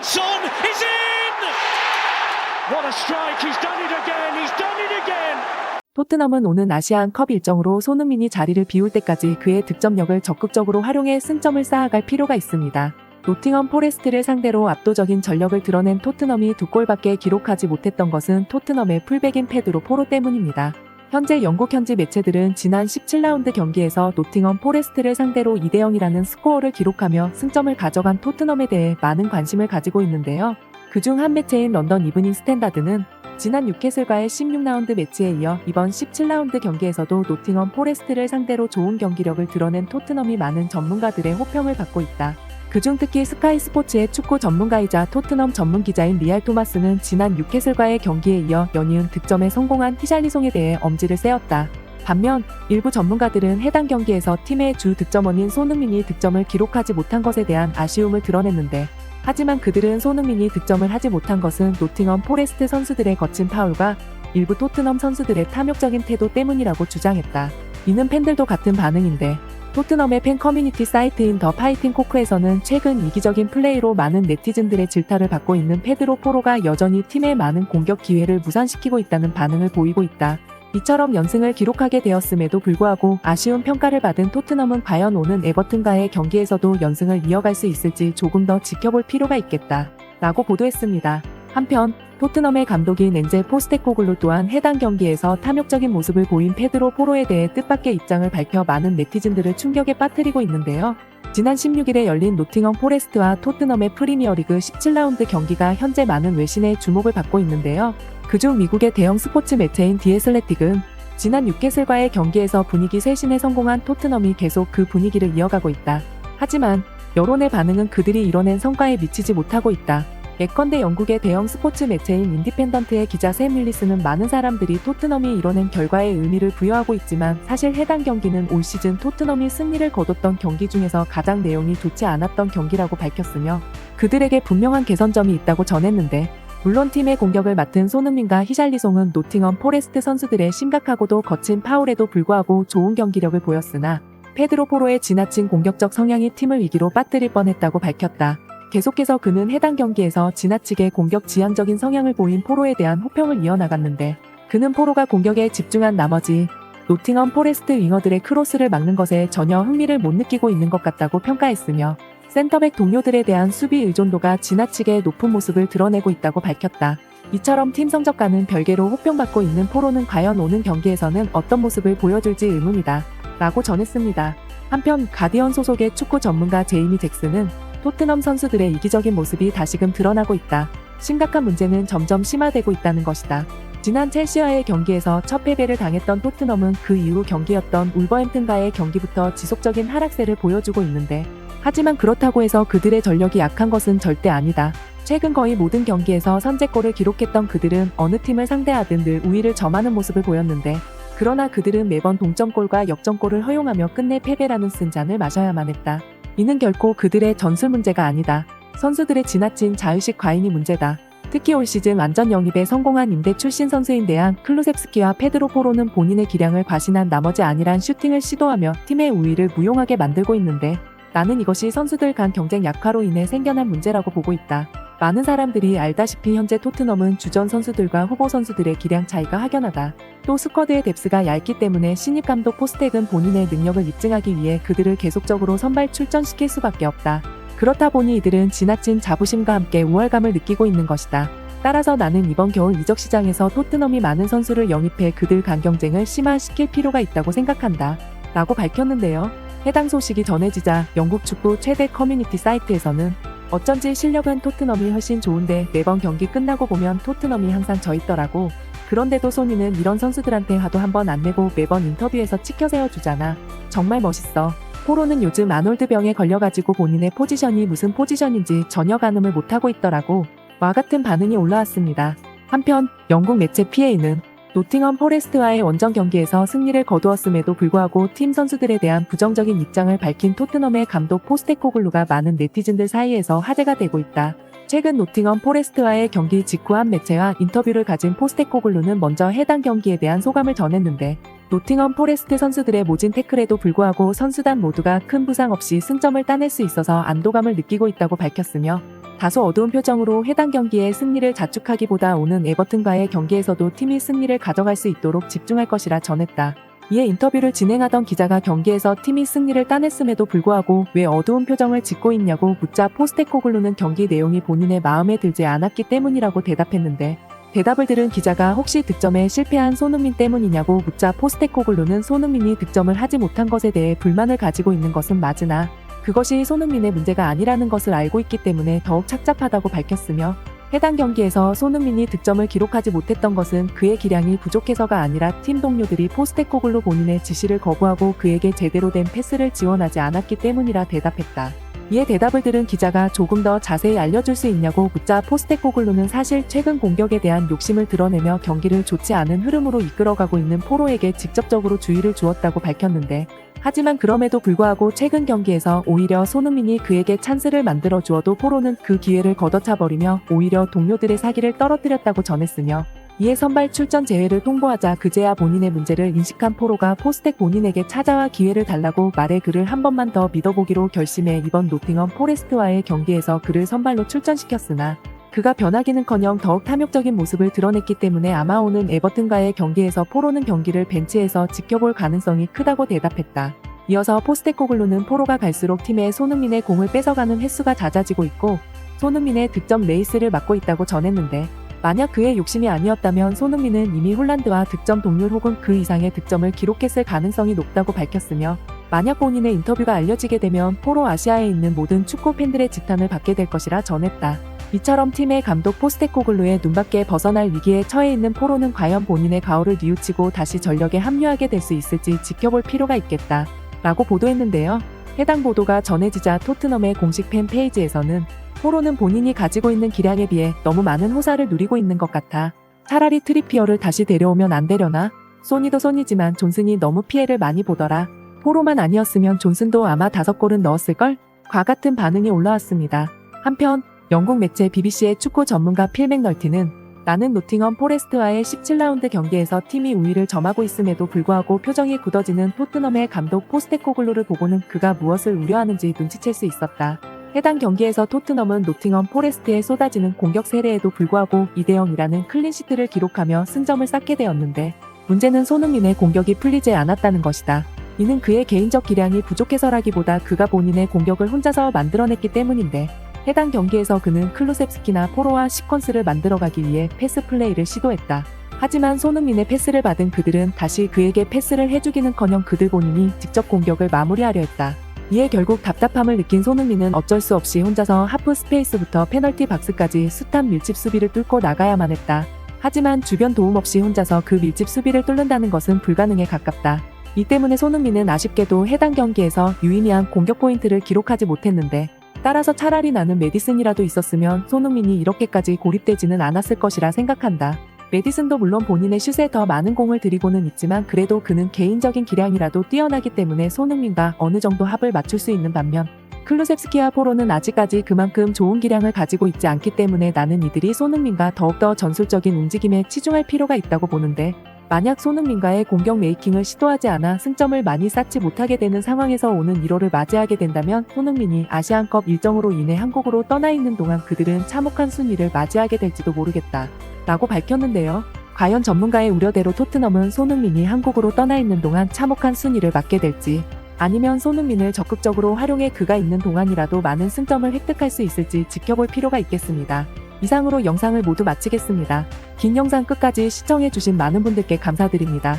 And Son is in! What a strike, he's done it again, he's done it again! 토트넘은 오는 아시안컵 일정으로 손흥민이 자리를 비울 때까지 그의 득점력을 적극적으로 활용해 승점을 쌓아갈 필요가 있습니다. 노팅엄 포레스트를 상대로 압도적인 전력을 드러낸 토트넘이 2골밖에 기록하지 못했던 것은 토트넘의 풀백인 페드로 포로 때문입니다. 현재 영국 현지 매체들은 지난 17라운드 경기에서 노팅엄 포레스트를 상대로 2대0이라는 스코어를 기록하며 승점을 가져간 토트넘에 대해 많은 관심을 가지고 있는데요. 그중 한 매체인 런던 이브닝 스탠다드는 지난 뉴캐슬과의 16라운드 매치에 이어 이번 17라운드 경기에서도 노팅엄 포레스트를 상대로 좋은 경기력을 드러낸 토트넘이 많은 전문가들의 호평을 받고 있다. 그중 특히 스카이 스포츠의 축구 전문가이자 토트넘 전문 기자인 리알 토마스는 지난 뉴캐슬과의 경기에 이어 연이은 득점에 성공한 히샬리송에 대해 엄지를 세웠다. 반면 일부 전문가들은 해당 경기에서 팀의 주 득점원인 손흥민이 득점을 기록하지 못한 것에 대한 아쉬움을 드러냈는데, 하지만 그들은 손흥민이 득점을 하지 못한 것은 노팅엄 포레스트 선수들의 거친 파울과 일부 토트넘 선수들의 탐욕적인 태도 때문이라고 주장했다. 이는 팬들도 같은 반응인데, 토트넘의 팬 커뮤니티 사이트인 더 파이팅 코크에서는 최근 이기적인 플레이로 많은 네티즌들의 질타를 받고 있는 페드로 포로가 여전히 팀의 많은 공격 기회를 무산시키고 있다는 반응을 보이고 있다. 이처럼 연승을 기록하게 되었음에도 불구하고 아쉬운 평가를 받은 토트넘은 과연 오는 에버튼과의 경기에서도 연승을 이어갈 수 있을지 조금 더 지켜볼 필요가 있겠다 라고 보도했습니다. 한편 토트넘의 감독인 엔젤 포스테코글루 또한 해당 경기에서 탐욕적인 모습을 보인 페드로 포로에 대해 뜻밖의 입장을 밝혀 많은 네티즌들을 충격에 빠뜨리고 있는데요. 지난 16일에 열린 노팅엄 포레스트와 토트넘의 프리미어리그 17라운드 경기가 현재 많은 외신의 주목을 받고 있는데요. 그중 미국의 대형 스포츠 매체인 디 애슬레틱은 지난 뉴캐슬과의 경기에서 분위기 쇄신에 성공한 토트넘이 계속 그 분위기를 이어가고 있다. 하지만 여론의 반응은 그들이 이뤄낸 성과에 미치지 못하고 있다. 예컨대 영국의 대형 스포츠 매체인 인디펜던트의 기자 샘 윌리스는 많은 사람들이 토트넘이 이뤄낸 결과에 의미를 부여하고 있지만 사실 해당 경기는 올 시즌 토트넘이 승리를 거뒀던 경기 중에서 가장 내용이 좋지 않았던 경기라고 밝혔으며 그들에게 분명한 개선점이 있다고 전했는데, 물론 팀의 공격을 맡은 손흥민과 히샬리송은 노팅엄 포레스트 선수들의 심각하고도 거친 파울에도 불구하고 좋은 경기력을 보였으나 페드로 포로의 지나친 공격적 성향이 팀을 위기로 빠뜨릴 뻔했다고 밝혔다. 계속해서 그는 해당 경기에서 지나치게 공격 지향적인 성향을 보인 포로에 대한 호평을 이어나갔는데, 그는 포로가 공격에 집중한 나머지 노팅엄 포레스트 윙어들의 크로스를 막는 것에 전혀 흥미를 못 느끼고 있는 것 같다고 평가했으며 센터백 동료들에 대한 수비 의존도가 지나치게 높은 모습을 드러내고 있다고 밝혔다. 이처럼 팀 성적과는 별개로 호평받고 있는 포로는 과연 오는 경기에서는 어떤 모습을 보여줄지 의문이다 라고 전했습니다. 한편 가디언 소속의 축구 전문가 제이미 잭슨은 토트넘 선수들의 이기적인 모습이 다시금 드러나고 있다. 심각한 문제는 점점 심화되고 있다는 것이다. 지난 첼시와의 경기에서 첫 패배를 당했던 토트넘은 그 이후 경기였던 울버햄튼과의 경기부터 지속적인 하락세를 보여주고 있는데, 하지만 그렇다고 해서 그들의 전력이 약한 것은 절대 아니다. 최근 거의 모든 경기에서 선제골을 기록했던 그들은 어느 팀을 상대하든 늘 우위를 점하는 모습을 보였는데, 그러나 그들은 매번 동점골과 역전골을 허용하며 끝내 패배라는 쓴잔을 마셔야만 했다. 이는 결코 그들의 전술 문제가 아니다. 선수들의 지나친 자의식 과잉이 문제다. 특히 올 시즌 완전 영입에 성공한 임대 출신 선수인 데안 클루셉스키와 페드로 포로는 본인의 기량을 과신한 나머지 아니란 슈팅을 시도하며 팀의 우위를 무용하게 만들고 있는데, 나는 이것이 선수들 간 경쟁 약화로 인해 생겨난 문제라고 보고 있다. 많은 사람들이 알다시피 현재 토트넘은 주전 선수들과 후보 선수들의 기량 차이가 확연하다. 또 스쿼드의 뎁스가 얇기 때문에 신입 감독 포스텍은 본인의 능력을 입증하기 위해 그들을 계속적으로 선발 출전시킬 수밖에 없다. 그렇다 보니 이들은 지나친 자부심과 함께 우월감을 느끼고 있는 것이다. 따라서 나는 이번 겨울 이적 시장에서 토트넘이 많은 선수를 영입해 그들 간 경쟁을 심화시킬 필요가 있다고 생각한다 라고 밝혔는데요. 해당 소식이 전해지자 영국 축구 최대 커뮤니티 사이트에서는 어쩐지 실력은 토트넘이 훨씬 좋은데 매번 경기 끝나고 보면 토트넘이 항상 져 있더라고. 그런데도 소니는 이런 선수들한테 화도 한 번 안 내고 매번 인터뷰에서 치켜 세워주잖아. 정말 멋있어. 포로는 요즘 아놀드병에 걸려가지고 본인의 포지션이 무슨 포지션인지 전혀 가늠을 못하고 있더라고. 와 같은 반응이 올라왔습니다. 한편 영국 매체 PA는 노팅엄 포레스트와의 원정 경기에서 승리를 거두었음에도 불구하고 팀 선수들에 대한 부정적인 입장을 밝힌 토트넘의 감독 포스테코글루가 많은 네티즌들 사이에서 화제가 되고 있다. 최근 노팅엄 포레스트와의 경기 직후 한 매체와 인터뷰를 가진 포스테코글루는 먼저 해당 경기에 대한 소감을 전했는데, 노팅엄 포레스트 선수들의 모진 태클에도 불구하고 선수단 모두가 큰 부상 없이 승점을 따낼 수 있어서 안도감을 느끼고 있다고 밝혔으며 다소 어두운 표정으로 해당 경기의 승리를 자축하기보다 오는 에버튼과의 경기에서도 팀이 승리를 가져갈 수 있도록 집중할 것이라 전했다. 이에 인터뷰를 진행하던 기자가 경기에서 팀이 승리를 따냈음에도 불구하고 왜 어두운 표정을 짓고 있냐고 묻자 포스테코글루는 경기 내용이 본인의 마음에 들지 않았기 때문이라고 대답했는데 대답을 들은 기자가 혹시 득점에 실패한 손흥민 때문이냐고 묻자 포스테코글루는 손흥민이 득점을 하지 못한 것에 대해 불만을 가지고 있는 것은 맞으나 그것이 손흥민의 문제가 아니라는 것을 알고 있기 때문에 더욱 착잡하다고 밝혔으며 해당 경기에서 손흥민이 득점을 기록하지 못했던 것은 그의 기량이 부족해서가 아니라 팀 동료들이 포스테코글루 본인의 지시를 거부하고 그에게 제대로 된 패스를 지원하지 않았기 때문이라 대답했다. 이에 대답을 들은 기자가 조금 더 자세히 알려줄 수 있냐고 묻자 포스테코글루는 사실 최근 공격에 대한 욕심을 드러내며 경기를 좋지 않은 흐름으로 이끌어가고 있는 포로에게 직접적으로 주의를 주었다고 밝혔는데 하지만 그럼에도 불구하고 최근 경기에서 오히려 손흥민이 그에게 찬스를 만들어 주어도 포로는 그 기회를 걷어차버리며 오히려 동료들의 사기를 떨어뜨렸다고 전했으며 이에 선발 출전 제외를 통보하자 그제야 본인의 문제를 인식한 포로가 포스텍 본인에게 찾아와 기회를 달라고 말해 그를 한 번만 더 믿어보기로 결심해 이번 노팅엄 포레스트와의 경기에서 그를 선발로 출전시켰으나 그가 변하기는커녕 더욱 탐욕적인 모습을 드러냈기 때문에 아마 오는 에버튼과의 경기에서 포로는 경기를 벤치에서 지켜볼 가능성이 크다고 대답했다. 이어서 포스테코글루는 포로가 갈수록 팀의 손흥민의 공을 뺏어가는 횟수가 잦아지고 있고 손흥민의 득점 레이스를 막고 있다고 전했는데 만약 그의 욕심이 아니었다면 손흥민은 이미 홀란드와 득점 동률 혹은 그 이상의 득점을 기록했을 가능성이 높다고 밝혔으며 만약 본인의 인터뷰가 알려지게 되면 포로 아시아에 있는 모든 축구 팬들의 지탄을 받게 될 것이라 전했다. 이처럼 팀의 감독 포스테코글루의 눈밖에 벗어날 위기에 처해 있는 포로는 과연 본인의 가오를 뉘우치고 다시 전력에 합류하게 될 수 있을지 지켜볼 필요가 있겠다. 라고 보도했는데요. 해당 보도가 전해지자 토트넘의 공식 팬 페이지에서는 포로는 본인이 가지고 있는 기량에 비해 너무 많은 호사를 누리고 있는 것 같아. 차라리 트리피어를 다시 데려오면 안 되려나? 소니도 소니지만 존슨이 너무 피해를 많이 보더라. 포로만 아니었으면 존슨도 아마 5골은 넣었을걸? 과 같은 반응이 올라왔습니다. 한편 영국 매체 BBC의 축구 전문가 필 맥널티는 나는 노팅엄 포레스트와의 17라운드 경기에서 팀이 우위를 점하고 있음에도 불구하고 표정이 굳어지는 토트넘의 감독 포스테코글루를 보고는 그가 무엇을 우려하는지 눈치챌 수 있었다. 해당 경기에서 토트넘은 노팅엄 포레스트에 쏟아지는 공격 세례에도 불구하고 2대0이라는 클린시트를 기록하며 승점을 쌓게 되었는데 문제는 손흥민의 공격이 풀리지 않았다는 것이다. 이는 그의 개인적 기량이 부족해서라기보다 그가 본인의 공격을 혼자서 만들어냈기 때문인데 해당 경기에서 그는 클루셉스키나 포로와 시퀀스를 만들어가기 위해 패스 플레이를 시도했다. 하지만 손흥민의 패스를 받은 그들은 다시 그에게 패스를 해주기는커녕 그들 본인이 직접 공격을 마무리하려 했다. 이에 결국 답답함을 느낀 손흥민은 어쩔 수 없이 혼자서 하프 스페이스부터 페널티 박스까지 숱한 밀집 수비를 뚫고 나가야만 했다. 하지만 주변 도움 없이 혼자서 그 밀집 수비를 뚫는다는 것은 불가능에 가깝다. 이 때문에 손흥민은 아쉽게도 해당 경기에서 유의미한 공격 포인트를 기록하지 못했는데 따라서 차라리 나는 메디슨이라도 있었으면 손흥민이 이렇게까지 고립되지는 않았을 것이라 생각한다. 메디슨도 물론 본인의 슛에 더 많은 공을 들이고는 있지만 그래도 그는 개인적인 기량이라도 뛰어나기 때문에 손흥민과 어느 정도 합을 맞출 수 있는 반면 클루셉스키와 포로는 아직까지 그만큼 좋은 기량을 가지고 있지 않기 때문에 나는 이들이 손흥민과 더욱더 전술적인 움직임에 치중할 필요가 있다고 보는데 만약 손흥민과의 공격 메이킹을 시도하지 않아 승점을 많이 쌓지 못하게 되는 상황에서 오는 1호를 맞이하게 된다면 손흥민이 아시안컵 일정으로 인해 한국으로 떠나 있는 동안 그들은 참혹한 순위를 맞이하게 될지도 모르겠다. 라고 밝혔는데요. 과연 전문가의 우려대로 토트넘은 손흥민이 한국으로 떠나 있는 동안 참혹한 순위를 맞게 될지 아니면 손흥민을 적극적으로 활용해 그가 있는 동안이라도 많은 승점을 획득할 수 있을지 지켜볼 필요가 있겠습니다. 이상으로 영상을 모두 마치겠습니다. 긴 영상 끝까지 시청해주신 많은 분들께 감사드립니다.